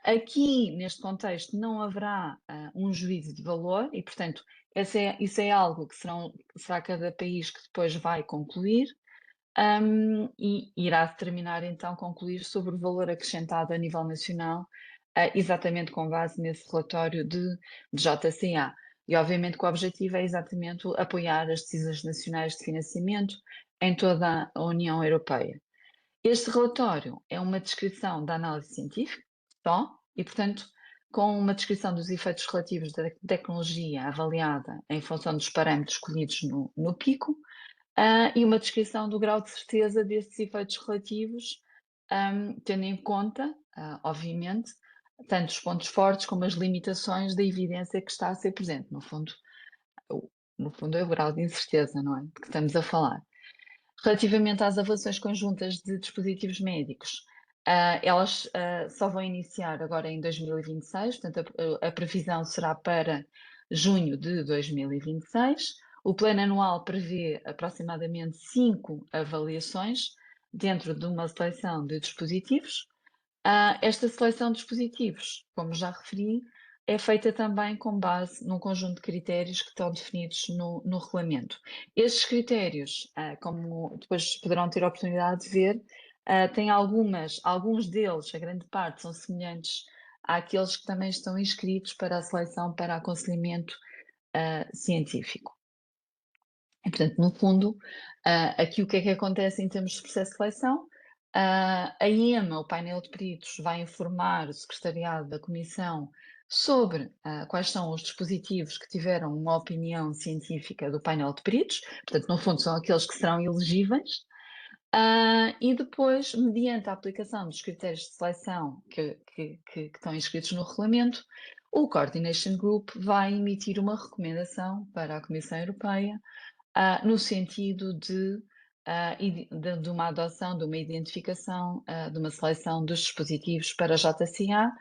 [SPEAKER 2] Aqui, neste contexto, não haverá um juízo de valor e, portanto, isso é algo que será cada país que depois vai concluir. E irá determinar, então, concluir sobre o valor acrescentado a nível nacional, exatamente com base nesse relatório de JCA. E, obviamente, que o objetivo é exatamente apoiar as decisões nacionais de financiamento em toda a União Europeia. Este relatório é uma descrição da análise científica, só, e, portanto, com uma descrição dos efeitos relativos da tecnologia avaliada em função dos parâmetros escolhidos no PICO, e uma descrição do grau de certeza destes efeitos relativos, tendo em conta, obviamente, tanto os pontos fortes como as limitações da evidência que está a ser presente. No fundo é o grau de incerteza, não é? De que estamos a falar. Relativamente às avaliações conjuntas de dispositivos médicos, elas só vão iniciar agora em 2026, portanto, a previsão será para junho de 2026. O plano anual prevê aproximadamente 5 avaliações dentro de uma seleção de dispositivos. Esta seleção de dispositivos, como já referi, é feita também com base num conjunto de critérios que estão definidos no regulamento. Estes critérios, como depois poderão ter a oportunidade de ver, têm alguns deles, a grande parte, são semelhantes àqueles que também estão inscritos para a seleção para aconselhamento científico. E, portanto, no fundo, aqui o que é que acontece em termos de processo de seleção? A IEMA, o painel de peritos, vai informar o secretariado da Comissão sobre quais são os dispositivos que tiveram uma opinião científica do painel de peritos, portanto, no fundo, são aqueles que serão elegíveis. E depois, mediante a aplicação dos critérios de seleção que estão inscritos no regulamento, o Coordination Group vai emitir uma recomendação para a Comissão Europeia no sentido de uma adoção, de uma identificação, de uma seleção dos dispositivos para JCA,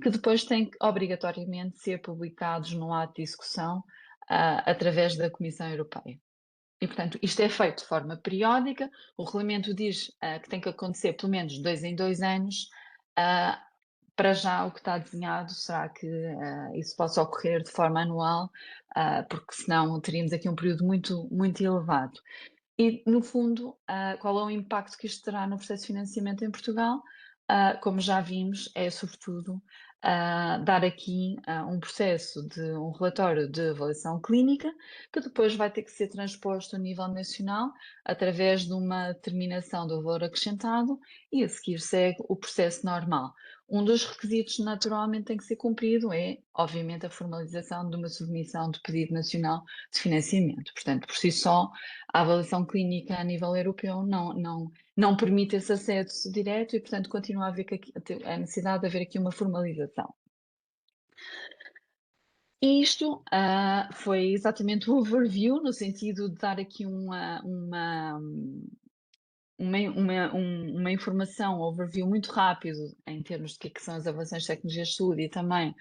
[SPEAKER 2] que depois têm que obrigatoriamente ser publicados num ato de execução através da Comissão Europeia. E, portanto, isto é feito de forma periódica. O regulamento diz que tem que acontecer pelo menos 2 em 2 anos. Para já, o que está desenhado será que isso possa ocorrer de forma anual, porque senão teríamos aqui um período muito, muito elevado. E, no fundo, qual é o impacto que isto terá no processo de financiamento em Portugal? Como já vimos, é sobretudo dar aqui um relatório de avaliação clínica, que depois vai ter que ser transposto a nível nacional através de uma determinação do valor acrescentado e a seguir segue o processo normal. Um dos requisitos naturalmente tem que ser cumprido é, obviamente, a formalização de uma submissão de pedido nacional de financiamento. Portanto, por si só, a avaliação clínica a nível europeu não permite esse acesso direto e, portanto, continua a haver a necessidade de haver aqui uma formalização. E isto foi exatamente o overview, no sentido de dar aqui uma informação, um overview muito rápido em termos de que são as avaliações de tecnologias de saúde e também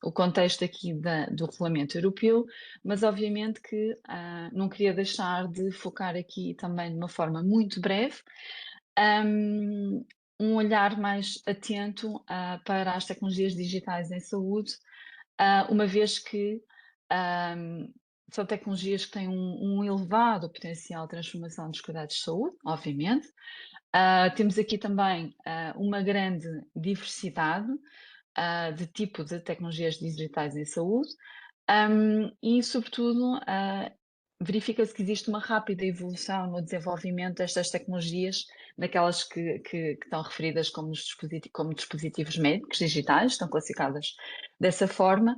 [SPEAKER 2] o contexto aqui do regulamento europeu, mas obviamente que não queria deixar de focar aqui também de uma forma muito breve um olhar mais atento para as tecnologias digitais em saúde, uma vez que são tecnologias que têm um elevado potencial de transformação dos cuidados de saúde, obviamente. Temos aqui também uma grande diversidade de tipo de tecnologias digitais em saúde e, sobretudo, verifica-se que existe uma rápida evolução no desenvolvimento destas tecnologias, naquelas que estão referidas como dispositivos médicos digitais, estão classificadas dessa forma,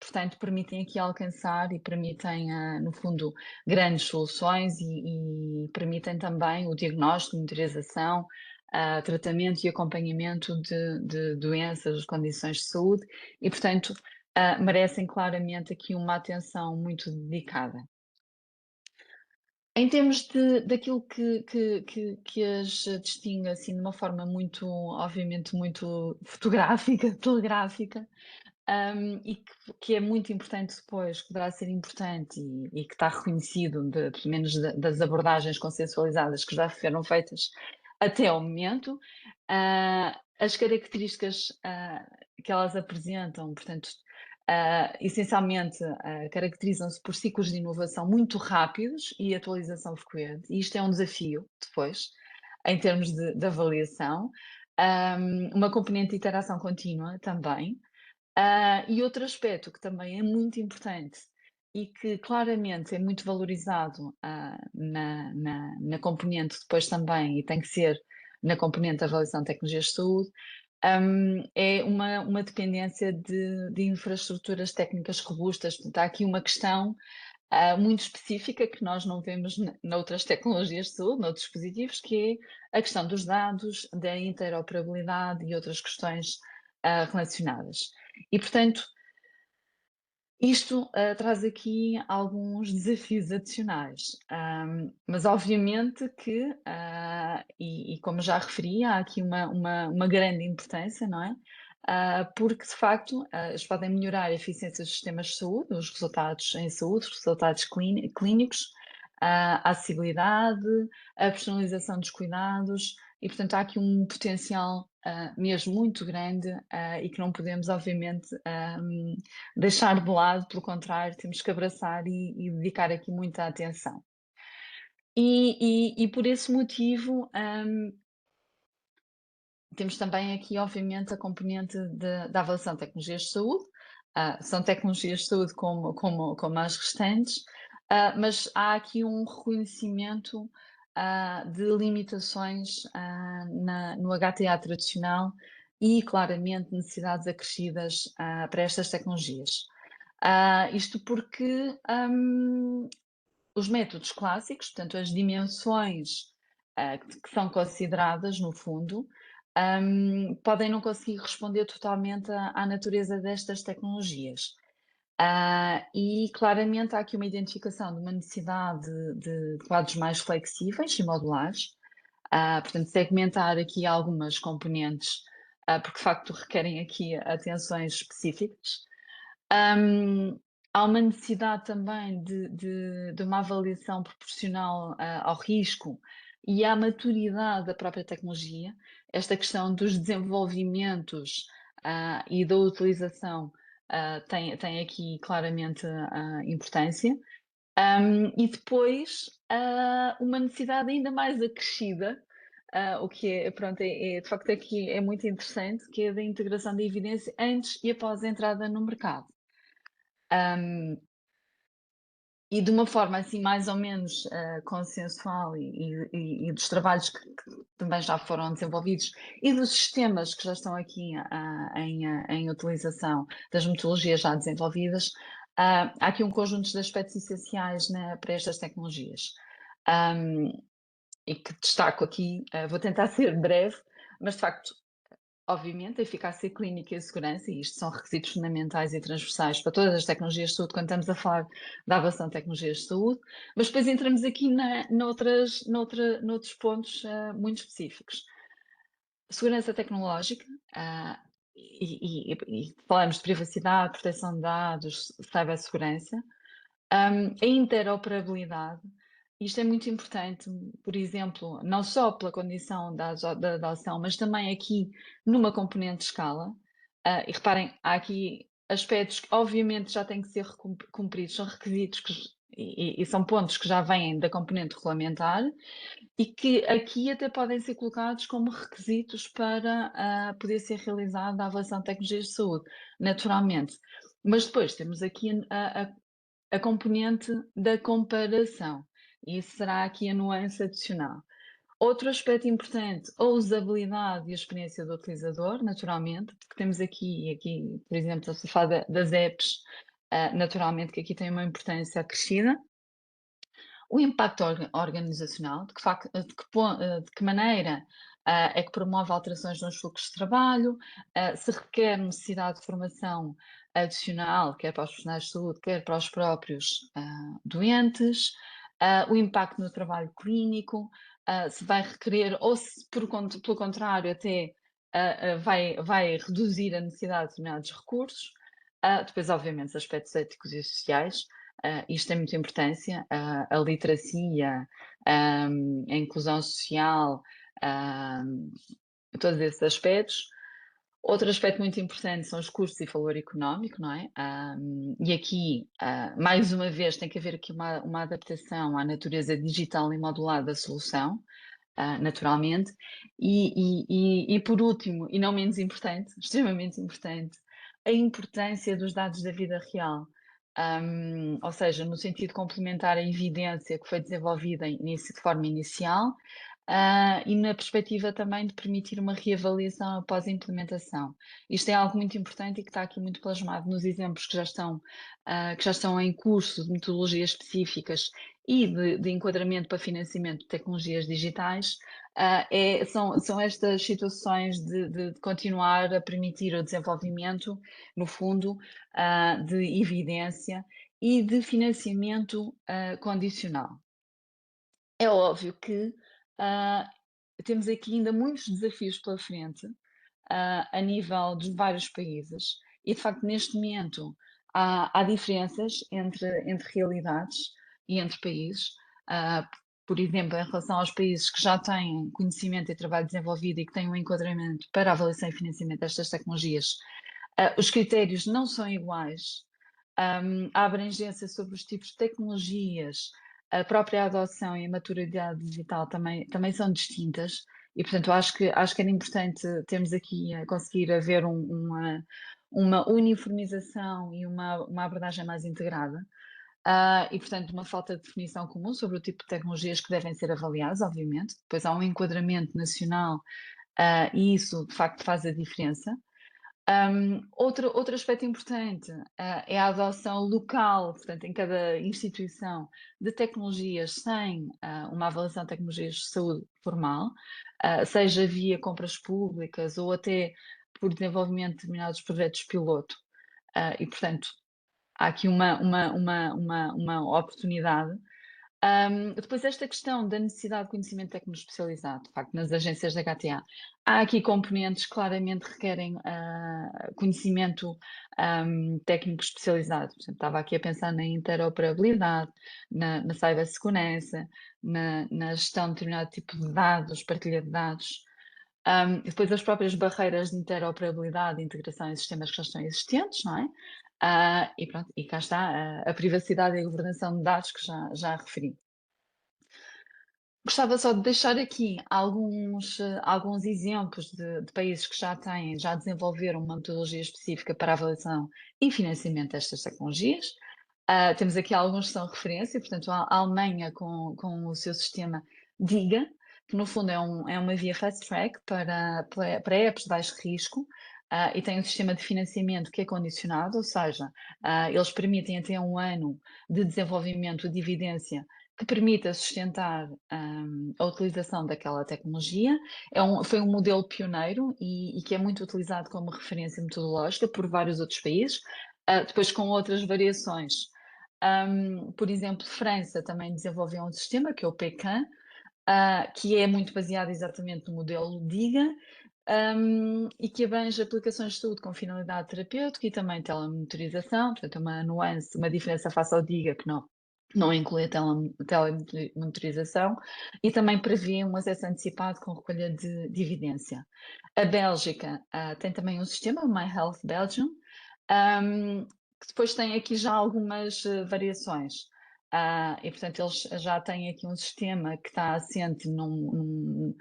[SPEAKER 2] portanto, permitem aqui alcançar e permitem, no fundo, grandes soluções e permitem também o diagnóstico, monitorização, tratamento e acompanhamento de doenças, condições de saúde e, portanto, merecem claramente aqui uma atenção muito dedicada. Em termos daquilo que as distingue, assim, de uma forma muito, obviamente, muito fotográfica, telegráfica, e que é muito importante depois, que poderá ser importante e que está reconhecido, pelo menos das abordagens consensualizadas que já foram feitas até ao momento, as características que elas apresentam, portanto, essencialmente caracterizam-se por ciclos de inovação muito rápidos e atualização frequente, e isto é um desafio depois, em termos de avaliação. Uma componente de interação contínua também. E outro aspecto que também é muito importante e que claramente é muito valorizado na componente depois também, e tem que ser na componente da avaliação de tecnologias de saúde, é uma dependência de infraestruturas técnicas robustas. Portanto, há aqui uma questão muito específica que nós não vemos noutras tecnologias de saúde, noutros dispositivos, que é a questão dos dados, da interoperabilidade e outras questões relacionadas. E, portanto, isto traz aqui alguns desafios adicionais, mas obviamente que, e como já referi, há aqui uma grande importância, não é? Porque de facto eles podem melhorar a eficiência dos sistemas de saúde, os resultados em saúde, os resultados clínicos, a acessibilidade, a personalização dos cuidados, e portanto há aqui um potencial mesmo muito grande e que não podemos, obviamente, deixar de lado, pelo contrário, temos que abraçar e dedicar aqui muita atenção. E por esse motivo, temos também aqui, obviamente, a componente da avaliação de tecnologias de saúde. São tecnologias de saúde como as restantes, mas há aqui um reconhecimento de limitações no HTA tradicional e, claramente, necessidades acrescidas para estas tecnologias. Isto porque os métodos clássicos, portanto, as dimensões que são consideradas, no fundo, podem não conseguir responder totalmente à natureza destas tecnologias. E claramente há aqui uma identificação de uma necessidade de quadros mais flexíveis e modulares, portanto, segmentar aqui algumas componentes, porque de facto requerem aqui atenções específicas. Há uma necessidade também de uma avaliação proporcional ao risco e à maturidade da própria tecnologia. Esta questão dos desenvolvimentos e da utilização tem aqui claramente importância. E depois uma necessidade ainda mais acrescida, o que é, pronto, de facto aqui é muito interessante, que é da integração da evidência antes e após a entrada no mercado. E de uma forma assim mais ou menos consensual e dos trabalhos que também já foram desenvolvidos e dos sistemas que já estão aqui em utilização, das metodologias já desenvolvidas, há aqui um conjunto de aspectos essenciais para estas tecnologias. E que destaco aqui, vou tentar ser breve, mas de facto obviamente, a eficácia clínica e a segurança, e isto são requisitos fundamentais e transversais para todas as tecnologias de saúde, quando estamos a falar da avaliação de tecnologias de saúde, mas depois entramos aqui noutros pontos muito específicos. Segurança tecnológica, e falamos de privacidade, proteção de dados, cibersegurança, a interoperabilidade. Isto é muito importante, por exemplo, não só pela condição da adoção, mas também aqui numa componente de escala. E reparem, há aqui aspectos que obviamente já têm que ser cumpridos, são requisitos e são pontos que já vêm da componente regulamentar e que aqui até podem ser colocados como requisitos para poder ser realizada a avaliação de tecnologias de saúde, naturalmente. Mas depois temos aqui a componente da comparação. E isso será aqui a nuance adicional. Outro aspecto importante, a usabilidade e a experiência do utilizador, naturalmente, porque temos aqui, por exemplo, a falar das apps, naturalmente que aqui tem uma importância acrescida. O impacto organizacional, de que maneira é que promove alterações nos fluxos de trabalho, se requer necessidade de formação adicional, quer para os profissionais de saúde, quer para os próprios doentes, o impacto no trabalho clínico, se vai requerer, ou se pelo contrário, até vai reduzir a necessidade de determinados recursos. Depois, obviamente, os aspectos éticos e sociais. Isto tem muita importância, a literacia, a inclusão social, todos esses aspectos. Outro aspecto muito importante são os custos e valor económico, não é? E aqui, mais uma vez, tem que haver aqui uma adaptação à natureza digital e modular da solução, naturalmente. E por último, e não menos importante, extremamente importante, a importância dos dados da vida real. Ou seja, no sentido de complementar a evidência que foi desenvolvida de forma inicial, e na perspectiva também de permitir uma reavaliação após a implementação. Isto é algo muito importante e que está aqui muito plasmado nos exemplos que já estão em curso de metodologias específicas e de enquadramento para financiamento de tecnologias digitais. São estas situações de continuar a permitir o desenvolvimento, no fundo, de evidência e de financiamento condicional. É óbvio que temos aqui ainda muitos desafios pela frente, a nível de vários países, e de facto, neste momento, há diferenças entre realidades e entre países. Por exemplo, em relação aos países que já têm conhecimento e trabalho desenvolvido e que têm um enquadramento para avaliação e financiamento destas tecnologias, os critérios não são iguais. A abrangência sobre os tipos de tecnologias, a própria adoção e a maturidade digital também são distintas e, portanto, acho que era importante termos aqui a conseguir haver uma uniformização e uma abordagem mais integrada. E, portanto, uma falta de definição comum sobre o tipo de tecnologias que devem ser avaliadas, obviamente. Depois há um enquadramento nacional, e isso, de facto, faz a diferença. Outro aspecto importante é a adoção local, portanto, em cada instituição, de tecnologias sem uma avaliação de tecnologias de saúde formal, seja via compras públicas ou até por desenvolvimento de determinados projetos piloto. E, portanto, há aqui uma oportunidade. Depois, esta questão da necessidade de conhecimento técnico especializado, de facto, nas agências da HTA, há aqui componentes que claramente requerem conhecimento técnico especializado. Portanto, estava aqui a pensar na interoperabilidade, na cibersegurança, na gestão de determinado tipo de dados, partilha de dados. E depois as próprias barreiras de interoperabilidade e integração em sistemas que já estão existentes, não é? E pronto, e cá está a privacidade e a governação de dados que já referi. Gostava só de deixar aqui alguns exemplos de países que já desenvolveram uma metodologia específica para avaliação e financiamento destas tecnologias. Temos aqui alguns que são referência, portanto, a Alemanha com o seu sistema DIGA, que no fundo é uma via fast track para apps de baixo risco, e tem um sistema de financiamento que é condicionado, ou seja, eles permitem até 1 ano de desenvolvimento de evidência que permita sustentar a utilização daquela tecnologia. Foi um modelo pioneiro e que é muito utilizado como referência metodológica por vários outros países, depois com outras variações. Por exemplo, França também desenvolveu um sistema, que é o PECAN, que é muito baseado exatamente no modelo DIGA, e que abrange aplicações de saúde com finalidade terapêutica e também telemonitorização, portanto, é uma nuance, uma diferença face ao DIGA, que não inclui a telemonitorização, e também prevê um acesso antecipado com recolha de evidência. A Bélgica tem também um sistema, o My Health Belgium, que depois tem aqui já algumas variações. E, portanto, eles já têm aqui um sistema que está assente num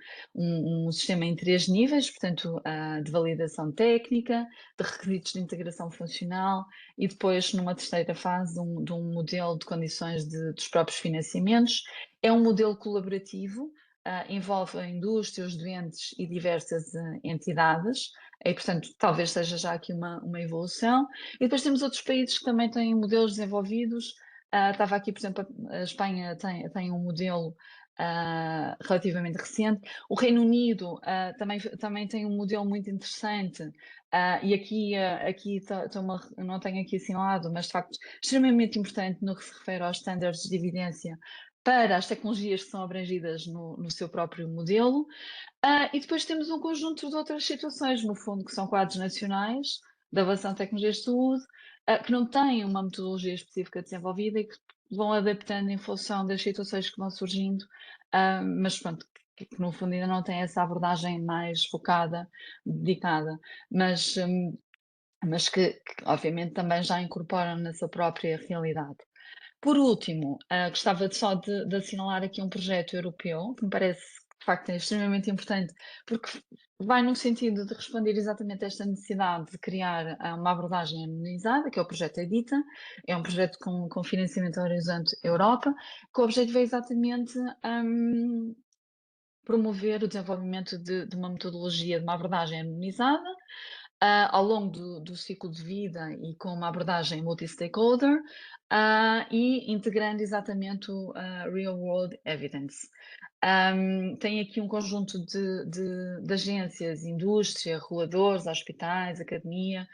[SPEAKER 2] sistema em 3 níveis, portanto, de validação técnica, de requisitos de integração funcional e depois, numa terceira fase, de um modelo de condições dos próprios financiamentos. É um modelo colaborativo, envolve a indústria, os doentes e diversas entidades, e, portanto, talvez seja já aqui uma evolução. E depois temos outros países que também têm modelos desenvolvidos. Estava aqui, por exemplo, a Espanha tem um modelo relativamente recente. O Reino Unido também tem um modelo muito interessante. E não tenho aqui assinalado, mas de facto extremamente importante no que se refere aos estándares de evidência para as tecnologias que são abrangidas no seu próprio modelo. E depois temos um conjunto de outras situações, no fundo, que são quadros nacionais de avaliação de tecnologias de saúde, que não têm uma metodologia específica desenvolvida e que vão adaptando em função das situações que vão surgindo, mas pronto, que no fundo ainda não têm essa abordagem mais focada, dedicada, mas que obviamente também já incorporam na sua própria realidade. Por último, gostava só de assinalar aqui um projeto europeu que me parece que de facto é extremamente importante, porque vai no sentido de responder exatamente a esta necessidade de criar uma abordagem harmonizada, que é o projeto EDITA. É um projeto com financiamento Horizonte Europa, que o objetivo é exatamente promover o desenvolvimento de uma metodologia, de uma abordagem harmonizada, ao longo do ciclo de vida e com uma abordagem multi-stakeholder, e integrando exatamente o Real World Evidence. Tem aqui um conjunto de agências, indústria, reguladores, hospitais, academia,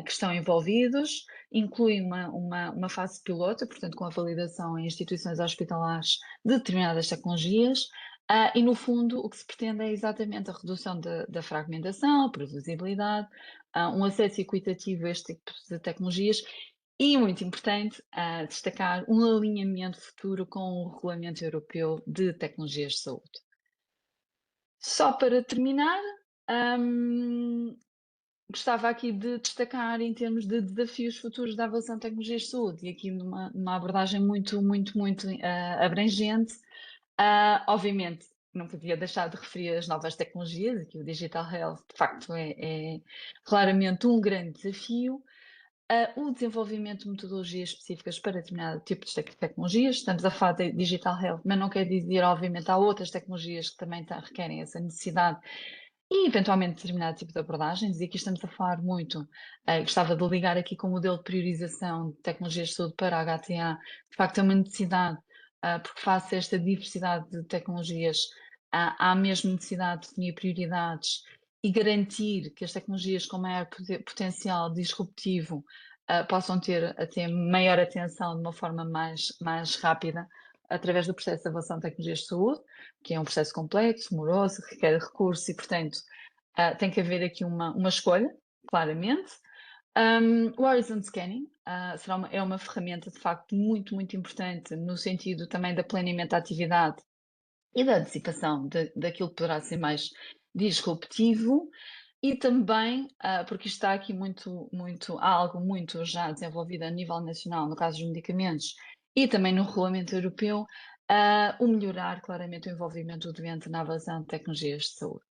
[SPEAKER 2] que estão envolvidos. Inclui uma fase piloto, portanto, com a validação em instituições hospitalares de determinadas tecnologias. E, no fundo, o que se pretende é exatamente a redução da fragmentação, a previsibilidade, um acesso equitativo a este tipo de tecnologias e, muito importante, destacar um alinhamento futuro com o Regulamento Europeu de Tecnologias de Saúde. Só para terminar, gostava aqui de destacar em termos de desafios futuros da avaliação de tecnologias de saúde, e aqui numa abordagem muito abrangente. Obviamente, não podia deixar de referir as novas tecnologias, aqui o Digital Health, de facto, é claramente um grande desafio. O desenvolvimento de metodologias específicas para determinado tipo de tecnologias. Estamos a falar de Digital Health, mas não quer dizer, obviamente, há outras tecnologias que também requerem essa necessidade e, eventualmente, determinado tipo de abordagens. E aqui estamos a falar muito, gostava de ligar aqui com o modelo de priorização de tecnologias de saúde para a HTA. De facto, é uma necessidade, porque face a esta diversidade de tecnologias, há mesmo necessidade de definir prioridades e garantir que as tecnologias com maior potencial disruptivo possam ter até maior atenção de uma forma mais rápida através do processo de avaliação de tecnologias de saúde, que é um processo complexo, moroso, requer recursos e, portanto, tem que haver aqui uma escolha, claramente. O Horizon Scanning é uma ferramenta, de facto, muito importante no sentido também da planeamento da atividade e da antecipação daquilo que poderá ser mais disruptivo. E também, porque isto está aqui há algo muito já desenvolvido a nível nacional, no caso dos medicamentos, e também no regulamento europeu, o melhorar claramente o envolvimento do doente na avaliação de tecnologias de saúde.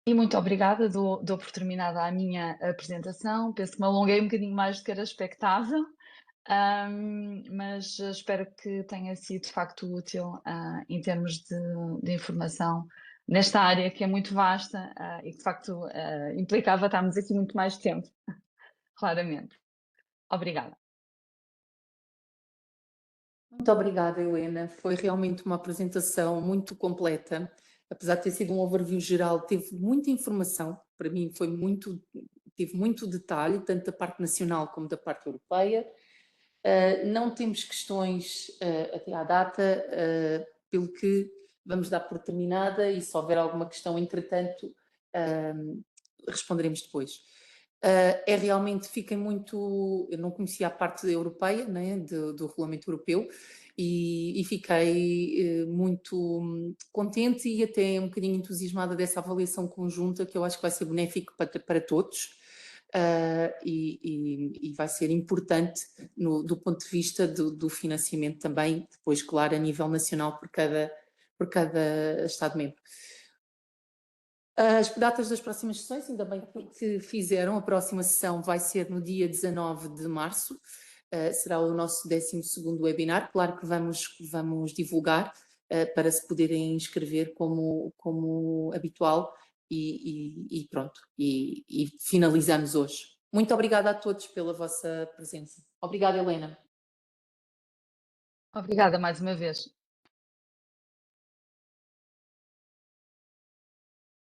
[SPEAKER 2] E muito obrigada, dou por terminada a minha apresentação. Penso que me alonguei um bocadinho mais do que era expectável, mas espero que tenha sido de facto útil em termos de informação nesta área que é muito vasta e que de facto implicava estarmos aqui muito mais tempo, claramente. Obrigada.
[SPEAKER 1] Muito obrigada, Helena. Foi realmente uma apresentação muito completa. Apesar de ter sido um overview geral, teve muita informação. Para mim teve muito detalhe, tanto da parte nacional como da parte europeia. Não temos questões até à data, pelo que vamos dar por terminada e se houver alguma questão, entretanto, responderemos depois. É realmente, fiquei muito. Eu não conhecia a parte europeia, né, do Regulamento Europeu, e fiquei muito contente e até um bocadinho entusiasmada dessa avaliação conjunta, que eu acho que vai ser benéfico para todos. e vai ser importante do ponto de vista do financiamento também, depois, claro, a nível nacional por cada Estado-membro. As datas das próximas sessões, ainda bem que fizeram, a próxima sessão vai ser no dia 19 de março, será o nosso 12º webinar, claro que vamos divulgar para se poderem inscrever como habitual e pronto, e finalizamos hoje. Muito obrigada a todos pela vossa presença. Obrigada, Helena.
[SPEAKER 2] Obrigada mais uma vez.